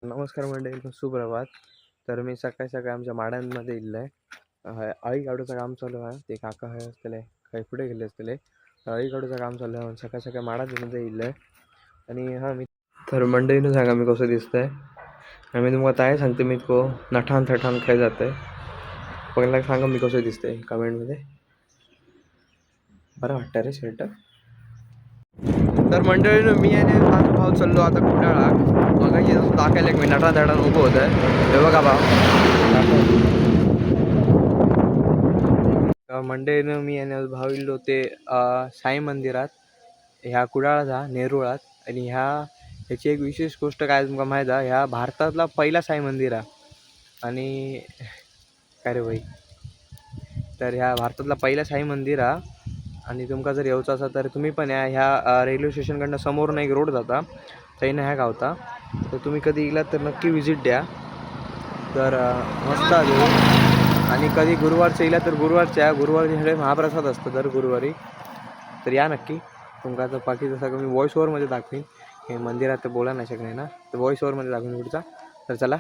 नमस्कार मंडळी, सुप्रभात. तर मी सकाळी आमच्या माड्यांमध्ये इल्लय. अळी काढूचं काम चालू आहे. ते काका हे असतले काही पुढे गेले असतले. अळी काढूचं काम चालू आहे. सकाळी माडांमध्ये इल्लय. आणि मी तर मंडळीनं सांगा मी कसं दिसतंय. मी तुम्हाला काय सांगते, मी को नठान थठान खाय जातंय. पहिला सांगा मी कसं दिसतंय कमेंटमध्ये. बरं वाटतं रे शर्ट. तर मंडळीनं मी आणि माझा भाऊ चाललो आता कुडाळात. मग दाखवायला एक मी नटान थटान उभं होतं. हे बघा भाऊ. मंडळीनं मी आणि भाऊ इल्लो ते साई मंदिरात ह्या कुडाळचा नेरुळात. आणि ह्याची एक विशेष गोष्ट काय तुमका माहीत आहे, ह्या भारतातला पहिला साई मंदिर आहे. आणि काय रे भाई, तर ह्या भारतातला पहिला साई मंदिर आहे. आणि तुमका जर येऊचं असा तर तुम्ही पण ह्या रेल्वे स्टेशनकडनं समोरून एक रोड जाता त्याईनं ह्या गावता. तर तुम्ही कधी गेलात तर नक्की विजिट द्या. तर मस्त आहे. आणि कधी गुरुवारचं येईल तर गुरुवारी महाप्रसाद असतं दर गुरुवारी. तर या नक्की. तुमका तर बाकीचं सगळं मी व्हॉइस ओव्हरमध्ये दाखवीन. हे मंदिरात तर बोला नाही शकणार ना, तर व्हॉइस ओव्हरमध्ये दाखवीन पुढचा. तर चला.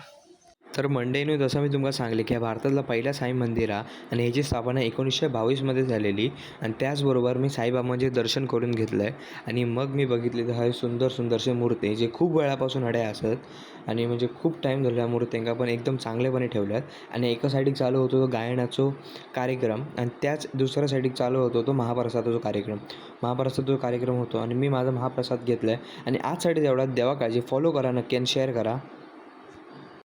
तर मंडळीनं जसं मी तुम्हाला सांगले की भारतातला पहिला साई मंदिर आहे. आणि ह्याची स्थापना 1922मध्ये झालेली. आणि त्याचबरोबर मी साईबाबांचे दर्शन करून घेतलं आहे. आणि मग मी बघितले तर हा सुंदरसे मूर्ती जे खूप वेळापासून हड्या असत. आणि म्हणजे खूप टाईम झाला मूर्त्यांका पण एकदम चांगलेपणे ठेवल्यात. आणि एका साईडिक चालू होतो तो गायनाचो कार्यक्रम, आणि त्याच दुसऱ्या साईडिक चालू होतो तो महाप्रसादाचा कार्यक्रम होतो. आणि मी माझा महाप्रसाद घेतला आहे. आणि आज साठी एवढा देवा काळजी फॉलो करा नक्की आणि शेअर करा.